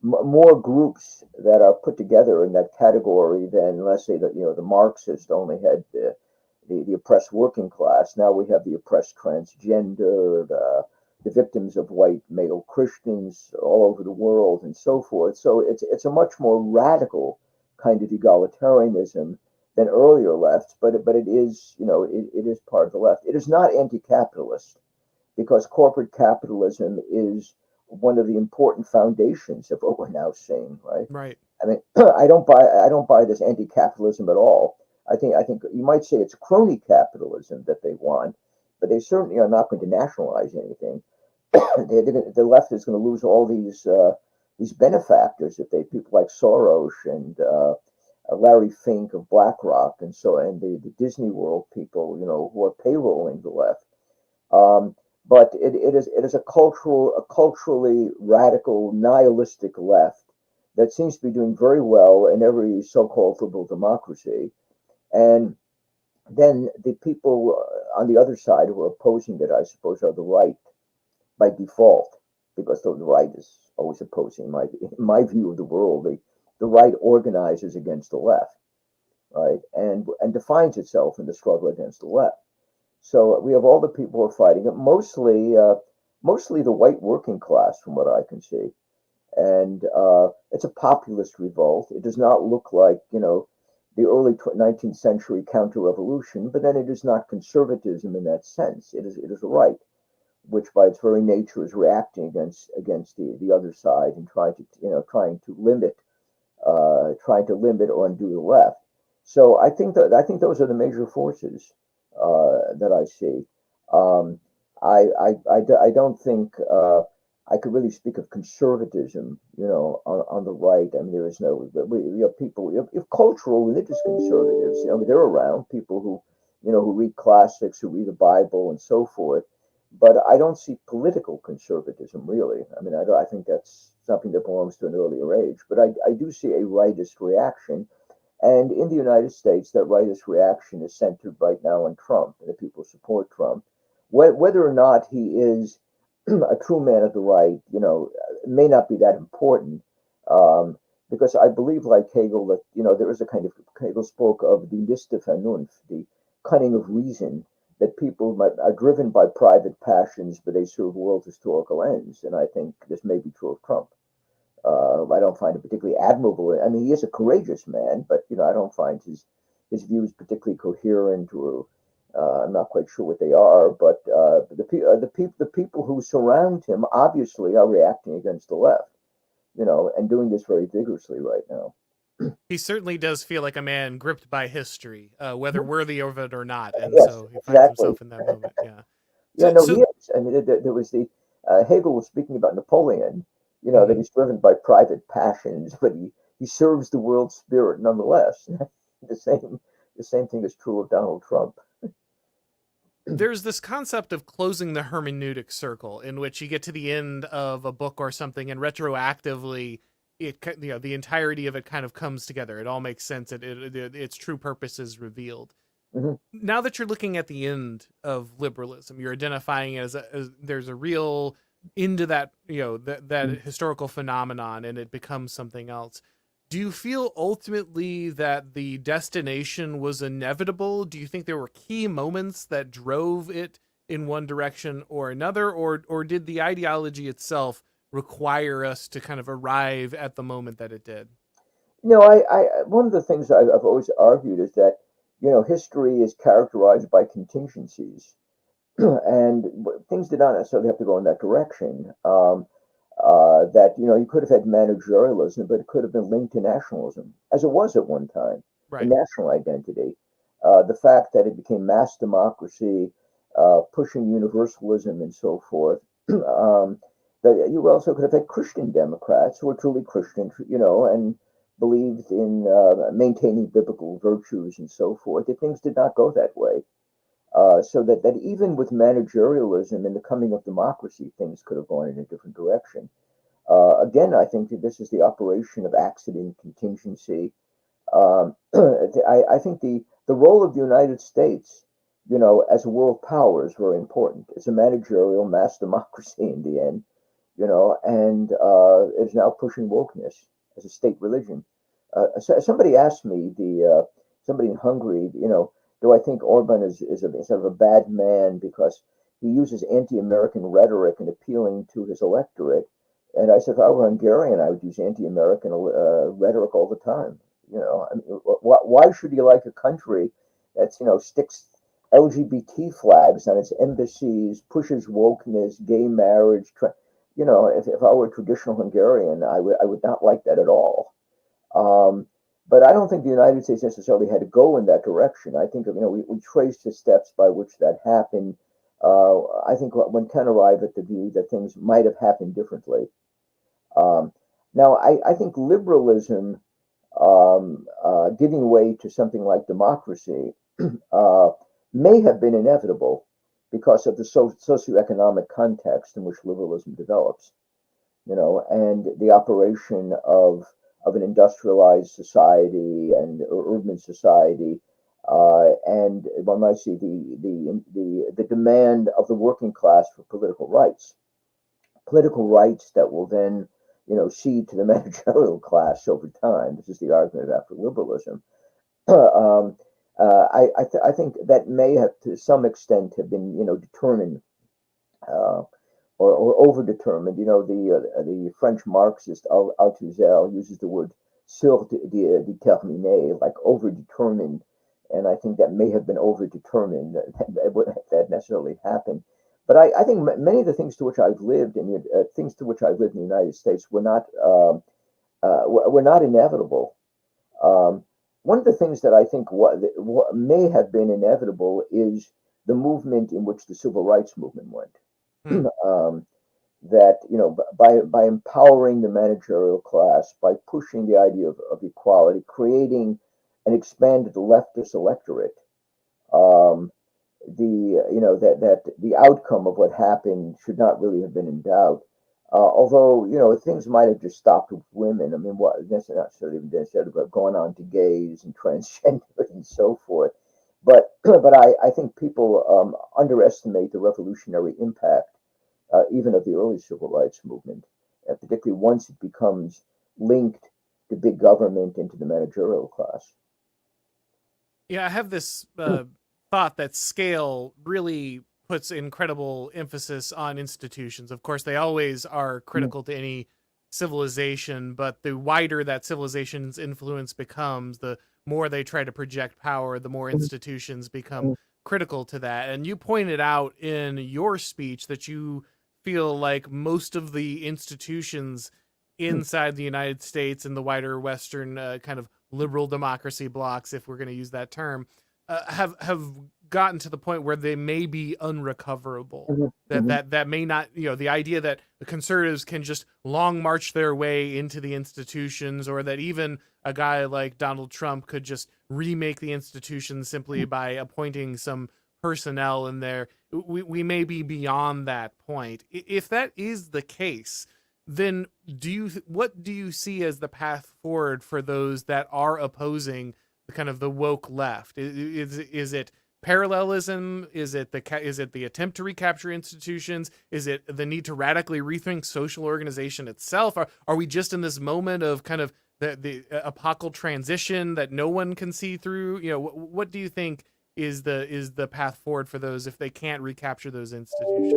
more groups that are put together in that category than, let's say, that the Marxists only had the oppressed working class. Now we have the oppressed transgender, the victims of white male Christians all over the world, and so forth. So it's a much more radical kind of egalitarianism than earlier lefts, but it is it is part of the left. It is not anti-capitalist because corporate capitalism is one of the important foundations of what we're now seeing, right? Right. I mean, I don't buy this anti-capitalism at all. I think you might say it's crony capitalism that they want, but they certainly are not going to nationalize anything. The left is going to lose all these benefactors if people like Soros and Larry Fink of BlackRock and the Disney World people, who are payrolling the left. But it is a culturally radical, nihilistic left that seems to be doing very well in every so-called liberal democracy. And then the people on the other side who are opposing it, I suppose, are the right by default, because the right is always opposing my view of the world. The right organizes against the left, right, and defines itself in the struggle against the left. So we have all the people who are fighting it, mostly the white working class, from what I can see, and it's a populist revolt. It does not look like the early 19th century counter-revolution, but then it is not conservatism in that sense. It is a right, which by its very nature is reacting against the other side and trying to limit or undo the left. So I think those are the major forces that I see. I don't think I could really speak of conservatism, on the right. I mean, there is no. We have people, you have cultural, religious conservatives. I mean, they're around, people who read classics, who read the Bible, and so forth. But I don't see political conservatism, really. I mean, I think that's something that belongs to an earlier age. But I do see a rightist reaction. And in the United States, that rightist reaction is centered right now on Trump, and the people support Trump. Whether or not he is a true man of the right, may not be that important, because I believe, like Hegel, that there is a kind of, Hegel spoke of the List der Vernunft, the cunning of reason, that people are driven by private passions, but they serve world historical ends. And I think this may be true of Trump. I don't find it particularly admirable. I mean, he is a courageous man, but I don't find his views particularly coherent, or I'm not quite sure what they are. But the people who surround him obviously are reacting against the left, and doing this very vigorously right now. He certainly does feel like a man gripped by history, whether worthy of it or not, and Yes, so he finds exactly. himself in that moment. Yeah. Yeah, So, no, he so is. I mean, there was the Hegel was speaking about Napoleon. That mhm. he's driven by private passions, but he serves the world spirit nonetheless. the same the same thing is true of Donald Trump. There's this concept of closing the hermeneutic circle, in which you get to the end of a book or something, and retroactively, the entirety of it kind of comes together. It all makes sense. Its true purpose is revealed. Hmm. Now that you're looking at the end of liberalism, you're identifying it as there's a real into that, that historical phenomenon, and it becomes something else. Do you feel ultimately that the destination was inevitable? Do you think there were key moments that drove it in one direction or another, or did the ideology itself require us to kind of arrive at the moment that it did? No, one of the things I've always argued is that history is characterized by contingencies, and things did not necessarily have to go in that direction. That you could have had managerialism, but it could have been linked to nationalism, as it was at one time, a Right. national identity. The fact that it became mass democracy, pushing universalism and so forth. um, that you also could have had Christian Democrats who were truly Christian, and believed in maintaining biblical virtues and so forth. If things did not go that way. So that even with managerialism and the coming of democracy, things could have gone in a different direction. Again, I think that this is the operation of accident contingency. I think the role of the United States, as a world power is very important. It's a managerial mass democracy in the end, and it's now pushing wokeness as a state religion. Somebody asked me, somebody in Hungary, do I think Orban is sort of a bad man because he uses anti-American rhetoric and appealing to his electorate? And I said, if I were Hungarian, I would use anti-American rhetoric all the time. I mean, why should you like a country that's sticks LGBT flags on its embassies, pushes wokeness, gay marriage? If I were a traditional Hungarian, I would not like that at all. Um, but I don't think the United States necessarily had to go in that direction. I think we traced the steps by which that happened. I think one can arrive at the view that things might have happened differently. Um, Now, I think liberalism giving way to something like democracy uh, may have been inevitable because of the socioeconomic context in which liberalism develops, and the operation of an industrialized society and urban society, and one might see the demand of the working class for political rights that will then cede to the managerial class over time. This is the argument after liberalism. um, I think that may have, to some extent, have been determined uh, or overdetermined. The French Marxist Althusser uses the word surdeterminé, like overdetermined, and I think that may have been overdetermined that necessarily happened. But I think many of the things to which I've lived and things to which I've lived in the United States were not inevitable. Um, One of the things that I think what may have been inevitable is the movement in which the civil rights movement went. Hmm. um, that by empowering the managerial class, by pushing the idea of equality, creating an expanded leftist electorate, um, that the outcome of what happened should not really have been in doubt. Although things might have just stopped with women. I mean, what that's not necessarily but going on to gays and transgender and so forth. But I think people underestimate the revolutionary impact even of the early civil rights movement, particularly once it becomes linked to big government and to the managerial class. Yeah, I have this thought that scale really puts incredible emphasis on institutions. Of course, they always are critical to any civilization, but the wider that civilization's influence becomes, the more they try to project power, the more institutions become critical to that. And you pointed out in your speech that you feel like most of the institutions inside the United States and the wider Western kind of liberal democracy blocks, if we're going to use that term, have gotten to the point where they may be unrecoverable. Hmm. That Hmm. that may not, the idea that the conservatives can just long march their way into the institutions, or that even a guy like Donald Trump could just remake the institutions simply by appointing some personnel in there. We may be beyond that point. If that is the case, then what do you see as the path forward for those that are opposing the kind of the woke left? Is it parallelism? Is it the attempt to recapture institutions? Is it the need to radically rethink social organization itself? Are we just in this moment of kind of the apocal transition that no one can see through? What do you think is the path forward for those if they can't recapture those institutions?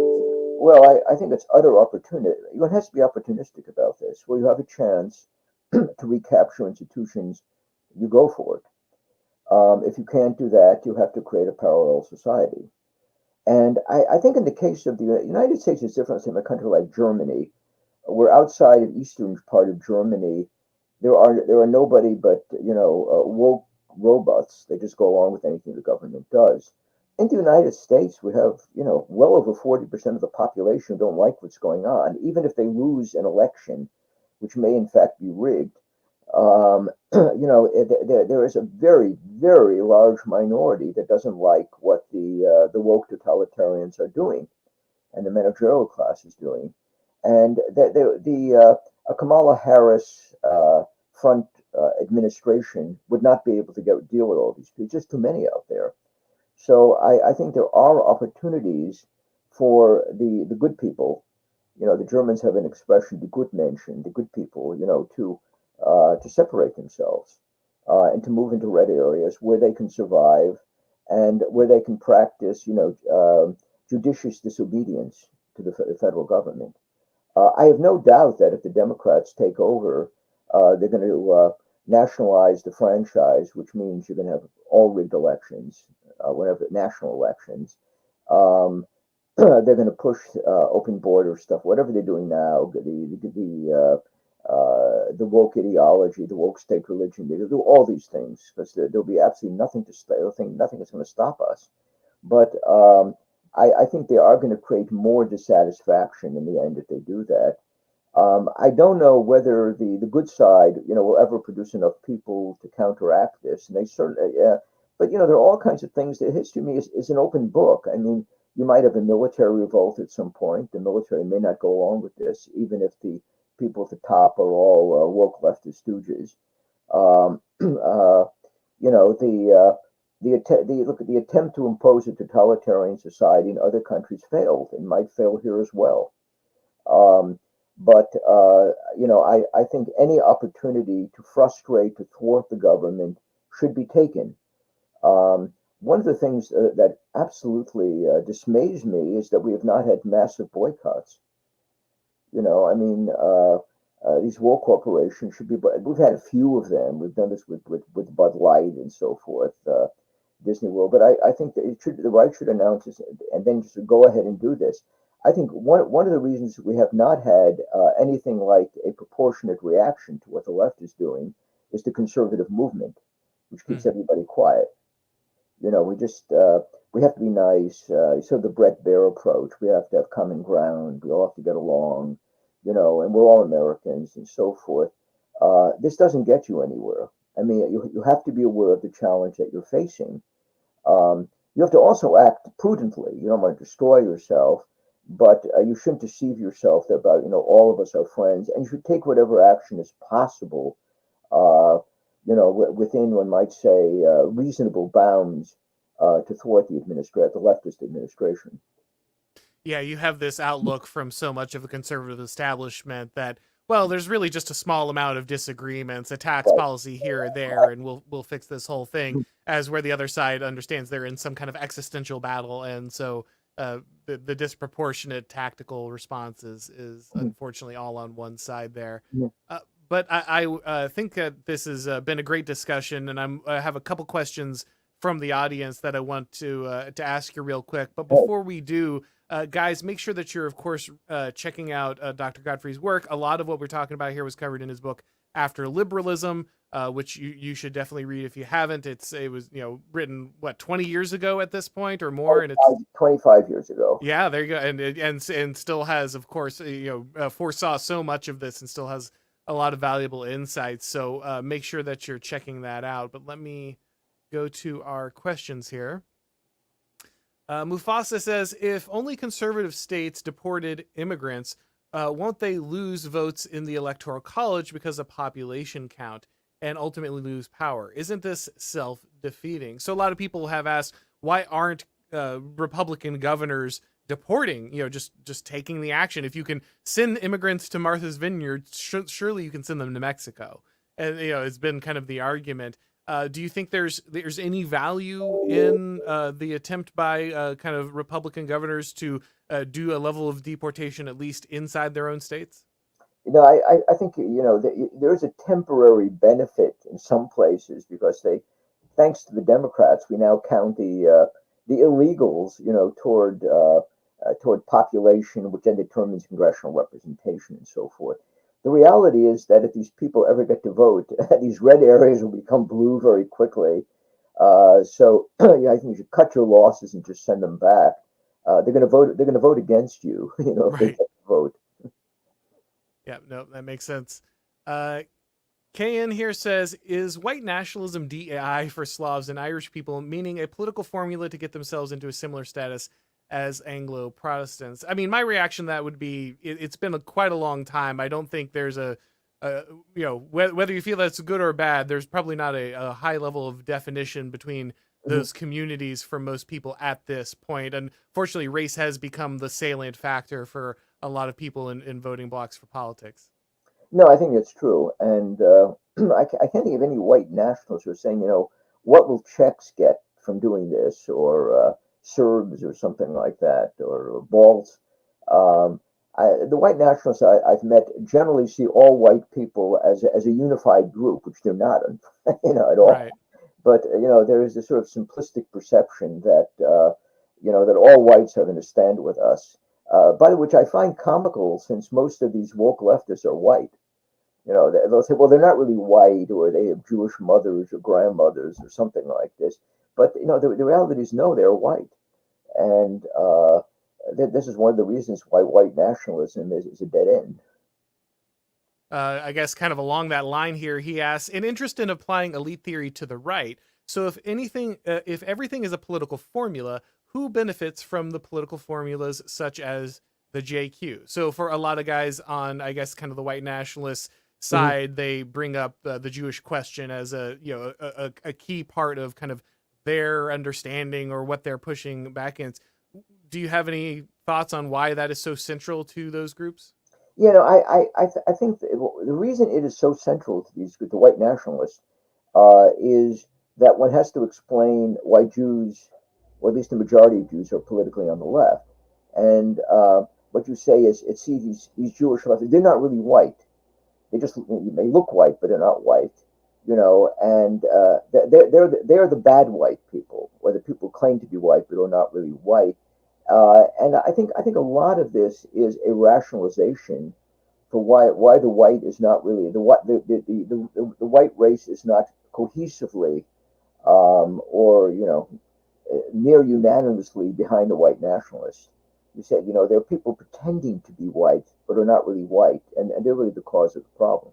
Well, I think it's utter opportunity. One has to be opportunistic about this. Where you have a chance to recapture institutions, you go for it. If you can't do that, you have to create a parallel society. And I think in the case of the United States, it's different from a country like Germany, where outside of eastern part of Germany, there are nobody but woke robots. They just go along with anything the government does. In the United States, we have well over 40% of the population who don't like what's going on, even if they lose an election, which may in fact be rigged. There is a very, very large minority that doesn't like what the woke totalitarians are doing and the managerial class is doing. And a Kamala Harris front administration would not be able to deal with all these people. Just too many out there. So I think there are opportunities for the good people. The Germans have an expression, die Gutmenschen, the good people, to separate themselves and to move into red areas where they can survive and where they can practice, judicious disobedience to the federal government. I have no doubt that if the Democrats take over, they're going to nationalize the franchise, which means you're going to have all rigged elections, whenever national elections. They're going to push open border stuff, whatever they're doing now. The woke ideology, the woke state religion. They'll do all these things because there'll be absolutely nothing to stay. I think nothing is going to stop us. But I think they are going to create more dissatisfaction in the end if they do that. I don't know whether the good side, will ever produce enough people to counteract this, and they certainly, but there are all kinds of things. The history to me is an open book. I mean, you might have a military revolt at some point. The military may not go along with this, even if the people at the top are all woke leftist stooges. The attempt to impose a totalitarian society in other countries failed and might fail here as well. I think any opportunity to frustrate, to thwart the government should be taken. One of the things that absolutely dismays me is that we have not had massive boycotts. I mean, these war corporations should be. We've had a few of them. We've done this with Bud Light and so forth, Disney World. But I think that the right should announce this and then just go ahead and do this. I think one of the reasons we have not had anything like a proportionate reaction to what the left is doing is the conservative movement, which keeps everybody quiet. We have to be nice. Sort of the Brett Baer approach. We have to have common ground. We all have to get along, and we're all Americans and so forth. This doesn't get you anywhere. I mean, you have to be aware of the challenge that you're facing. You have to also act prudently. You don't want to destroy yourself, but you shouldn't deceive yourself about, all of us are friends, and you should take whatever action is possible, within, one might say, reasonable bounds to thwart the leftist administration. Yeah, you have this outlook from so much of the conservative establishment that, well, there's really just a small amount of disagreements, a tax Right. policy here or there, and we'll fix this whole thing. As where the other side understands they're in some kind of existential battle, and so the disproportionate tactical response is unfortunately all on one side there. Yeah. But I think that this has been a great discussion, and I have a couple questions from the audience that I want to ask you real quick. But before we do, Guys, make sure that you're, of course, checking out Dr. Gottfried's work. A lot of what we're talking about here was covered in his book, After Liberalism, which you should definitely read if you haven't. It was written, what, 20 years ago at this point or more, and it's 25 years ago. Yeah, there you go, and still has, of course, foresaw so much of this and still has a lot of valuable insights. So make sure that you're checking that out. But let me go to our questions here. Mufasa says, if only conservative states deported immigrants, won't they lose votes in the Electoral College because of population count and ultimately lose power? Isn't this self-defeating? So a lot of people have asked, why aren't Republican governors deporting, just taking the action? If you can send immigrants to Martha's Vineyard, surely you can send them to Mexico. And, it's been kind of the argument. Do you think there's any value in the attempt by kind of Republican governors to do a level of deportation, at least inside their own states? I think, there's a temporary benefit in some places because thanks to the Democrats, we now count the illegals, toward population, which then determines congressional representation and so forth. The reality is that if these people ever get to vote, these red areas will become blue very quickly. So I think you should cut your losses and just send them back. They're going to vote. They're going to vote against you. If they get to vote. Yeah, no, that makes sense. KN here says, is white nationalism DEI for Slavs and Irish people, meaning a political formula to get themselves into a similar status as Anglo-Protestants? I mean, my reaction to that would be, it's been quite a long time. I don't think there's whether you feel that's good or bad, there's probably not a high level of definition between those communities for most people at this point. Unfortunately, race has become the salient factor for a lot of people in voting blocks for politics. No, I think it's true. And I can't think of any white nationalists who are saying, what will Czechs get from doing this, or Serbs or something like that, or Balts. The white nationalists I've met generally see all white people as a unified group, which they're not, at all. Right. But there is this sort of simplistic perception that that all whites are going to stand with us. By which I find comical, since most of these woke leftists are white. They'll say, well, they're not really white, or they have Jewish mothers or grandmothers or something like this. But the reality is, no, they're white, and this is one of the reasons why white nationalism is a dead end. I guess kind of along that line here, he asks, an interest in applying elite theory to the right. So if everything is a political formula, who benefits from the political formulas such as the JQ? So for a lot of guys on, I guess, kind of the white nationalist side, they bring up the Jewish question as a key part of kind of their understanding or what they're pushing back against. Do you have any thoughts on why that is so central to those groups? I think the reason it is so central to the white nationalists is that one has to explain why Jews, or at least the majority of Jews, are politically on the left. And what you say is, these Jewish leftists, they're not really white. They look white, but they're not white. And they're the bad white people, or the people who claim to be white but are not really white. And I think a lot of this is a rationalization for why the white is not really the white race is not cohesively or near unanimously behind the white nationalists. You said there are people pretending to be white but are not really white, and they're really the cause of the problem.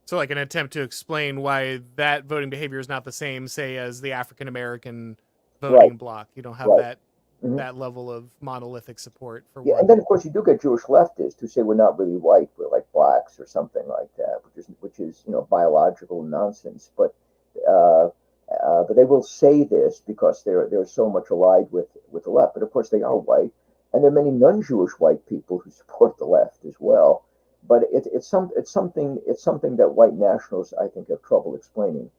So like an attempt to explain why that voting behavior is not the same, say, as the African American voting bloc. You don't have that level of monolithic support for one. And then of course you do get Jewish leftists who say we're not really white, we're like blacks or something like that, which is biological nonsense. But they will say this because they're so much allied with the left. But of course they are white, and there are many non-Jewish white people who support the left as well. But it's something that white nationalists, I think, have trouble explaining.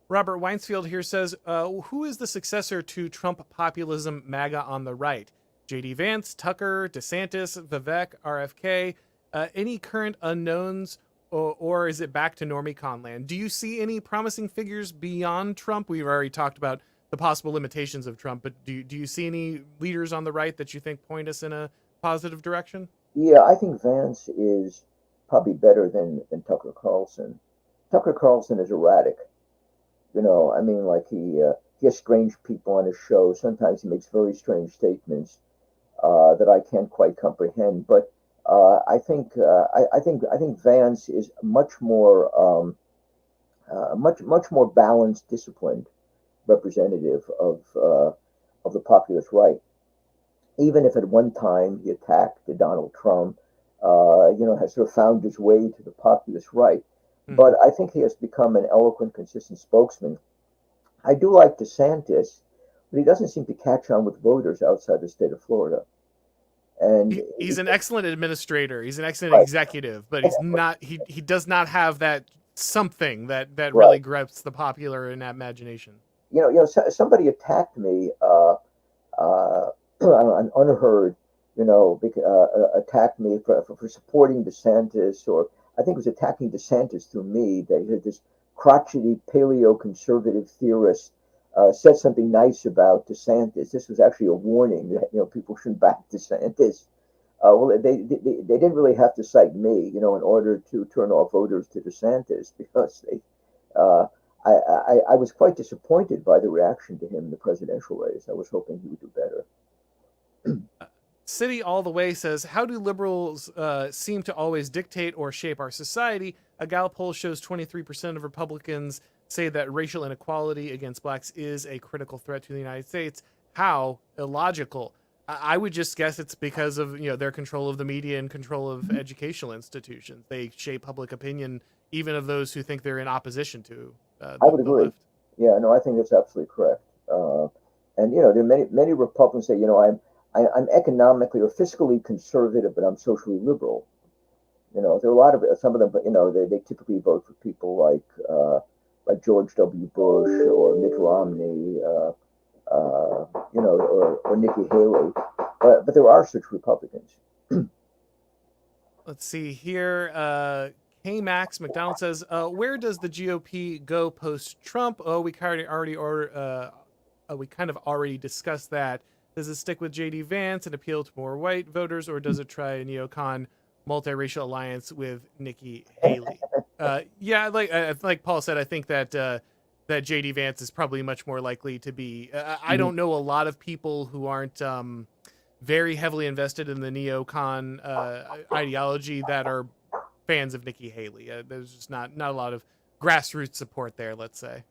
Robert Weinsfield here says, who is the successor to Trump populism MAGA on the right? J.D. Vance, Tucker, DeSantis, Vivek, RFK, any current unknowns, or is it back to Normie Conland? Do you see any promising figures beyond Trump? We've already talked about the possible limitations of Trump. But do you see any leaders on the right that you think point us in a positive direction? Yeah, I think Vance is probably better than Tucker Carlson. Tucker Carlson is erratic. I mean, like he has strange people on his show. Sometimes he makes very strange statements that I can't quite comprehend. But I think Vance is much more balanced, disciplined representative of the populist right. Even if at one time he attacked Donald Trump, has sort of found his way to the populist right. Hmm. But I think he has become an eloquent, consistent spokesman. I do like DeSantis, but he doesn't seem to catch on with voters outside the state of Florida. And He's an excellent administrator. He's an excellent right, executive, but he's not. He does not have that something that right. really grips the popular imagination. Somebody attacked me on unheard, attacked me for supporting DeSantis, or I think it was attacking DeSantis through me. They had this crotchety paleo-conservative theorist said something nice about DeSantis. This was actually a warning that people shouldn't back DeSantis. Well, they didn't really have to cite me, in order to turn off voters to DeSantis because uh, I was quite disappointed by the reaction to him in the presidential race. I was hoping he would do better. City All the Way says, how do liberals seem to always dictate or shape our society? A Gallup poll shows 23% of Republicans say that racial inequality against blacks is a critical threat to the United States. How illogical. I would just guess it's because of their control of the media and control of educational institutions. They shape public opinion, even of those who think they're in opposition to I would the agree. left. Yeah, no, I think that's absolutely correct. And there are many Republicans say, I'm economically or fiscally conservative, but I'm socially liberal. There are a lot of some of them, but they typically vote for people like George W. Bush or Mitt Romney, or Nikki Haley. But there are such Republicans. Let's see here. K Max McDonald says, "Where does the GOP go post Trump?" Oh, we kind of already discussed that. Does it stick with JD Vance and appeal to more white voters, or does it try a neocon multiracial alliance with Nikki Haley? Yeah, like Paul said, I think that that JD Vance is probably much more likely to be. I Mhm. don't know a lot of people who aren't very heavily invested in the neocon ideology that are fans of Nikki Haley. There's just not a lot of grassroots support there. Let's say.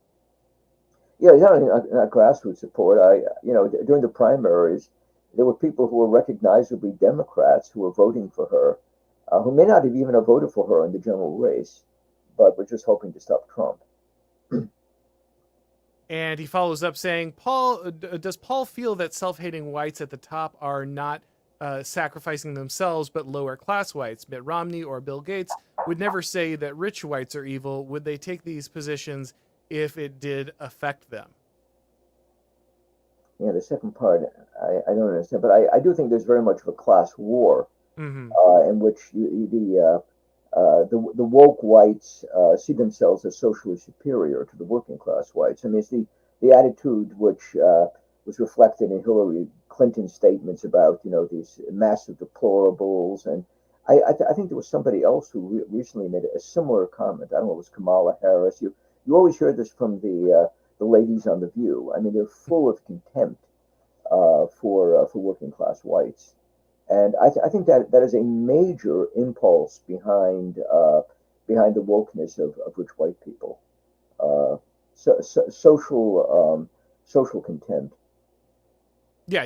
Yeah, not grassroots support. During the primaries, there were people who were recognizably Democrats who were voting for her, who may not have even have voted for her in the general race, but were just hoping to stop Trump. And he follows up saying, "Paul, does Paul feel that self-hating whites at the top are not sacrificing themselves, but lower-class whites? Mitt Romney or Bill Gates would never say that rich whites are evil. Would they take these positions if it did affect them?" Yeah, the second part, I don't understand, but I do think there's very much of a class war Mm-hmm. in which the woke whites see themselves as socially superior to the working class whites. I mean, it's the attitude which was reflected in Hillary Clinton's statements about these massive deplorables, and I think there was somebody else who recently made a similar comment. I don't know, it was Kamala Harris. You always hear this from the ladies on the View. I mean, they're full of contempt for working class whites. And I think that is a major impulse behind the wokeness of rich white people. Social contempt. Yeah,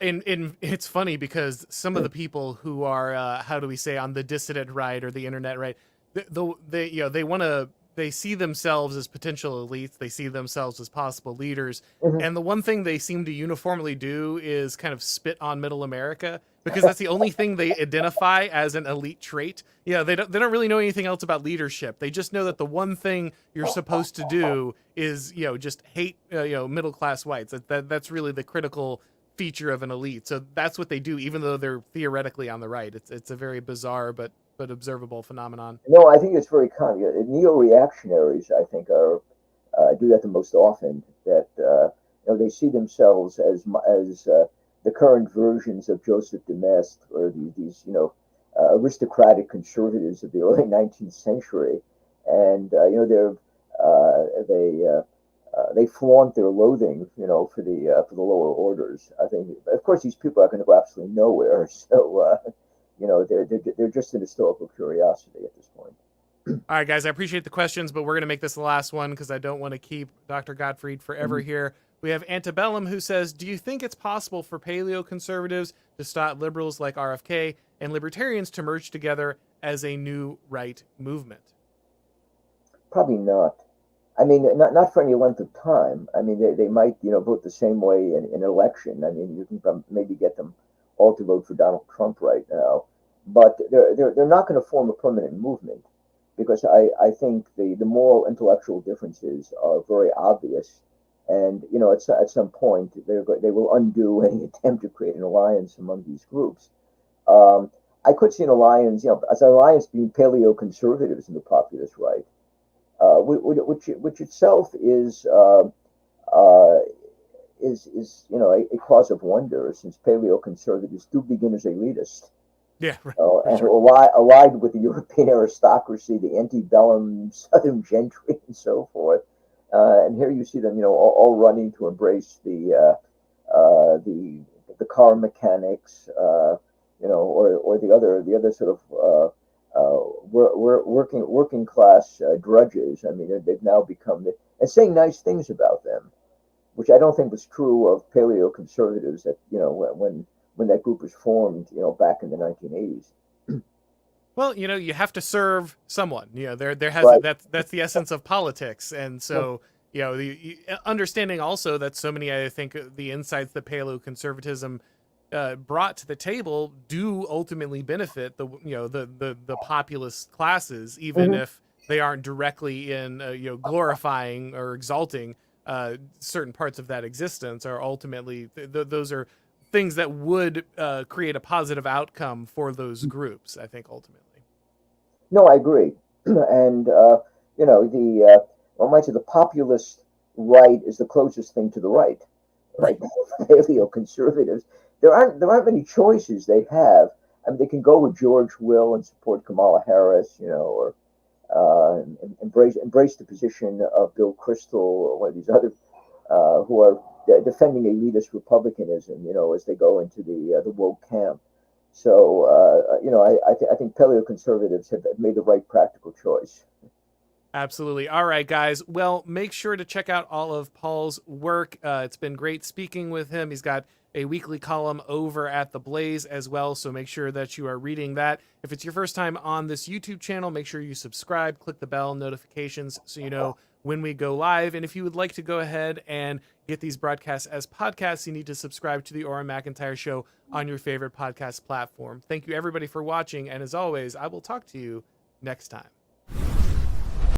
and it's funny because some of the people who are how do we say on the dissident right or the internet right, they they see themselves as potential elites, they see themselves as possible leaders, Mhm. and the one thing they seem to uniformly do is kind of spit on middle America because that's the only thing they identify as an elite trait. Yeah, they don't really know anything else about leadership. They just know that the one thing you're supposed to do is just hate middle class whites. That's really the critical feature of an elite. So that's what they do, even though they're theoretically on the right. It's a very bizarre but observable phenomenon. No, I think it's very common. Neo reactionaries, I think, are do that the most often. That they see themselves as the current versions of Joseph de Maistre, or these aristocratic conservatives of the early 19th century, and they flaunt their loathing, for the lower orders. I think, of course, these people are going to go absolutely nowhere. So, they're just an historical curiosity at this point. All right, guys, I appreciate the questions, but we're going to make this the last one because I don't want to keep Dr. Gottfried forever here. We have Antebellum, who says, do you think it's possible for paleoconservatives to stop liberals like RFK and libertarians to merge together as a new right movement? Probably not. I mean, not for any length of time. I mean, they might, vote the same way in an election. I mean, you can maybe get them all to vote for Donald Trump right now, but they're not going to form a permanent movement, because I think the moral intellectual differences are very obvious, and at some point they will undo any attempt to create an alliance among these groups. I could see an alliance, as an alliance between paleoconservatives and the populist right, which itself is a cause of wonder, since paleoconservatives do begin as elitist. Yeah, right. And Sure. allied with the European aristocracy, the antebellum Southern gentry, and so forth. And here you see them, all running to embrace the car mechanics, or the other sort of working class drudges. I mean, they've now become and saying nice things about them, which I don't think was true of paleoconservatives when that group was formed, back in the 1980s. Well, you have to serve someone. There has Right. that's the essence of politics, and so understanding also that so many, I think, the insights that paleoconservatism brought to the table do ultimately benefit the populist classes, even if they aren't directly in glorifying or exalting certain parts of that existence. Or ultimately, those are things that would create a positive outcome for those groups, I think, ultimately. No, I agree. And the populist right is the closest thing to the right. Right. Paleoconservatives, there aren't many choices they have. I mean, they can go with George Will and support Kamala Harris, or embrace the position of Bill Kristol, or one of these other who are defending elitist republicanism, as they go into the woke camp. So, I think paleoconservatives have made the right practical choice. Absolutely. All right, guys. Well, make sure to check out all of Paul's work. It's been great speaking with him. He's got a weekly column over at The Blaze as well, so make sure that you are reading that. If it's your first time on this YouTube channel, make sure you subscribe, click the bell notifications so you know when we go live. And if you would like to go ahead and get these broadcasts as podcasts, you need to subscribe to the Auron MacIntyre Show on your favorite podcast platform. Thank you, everybody, for watching. And as always, I will talk to you next time.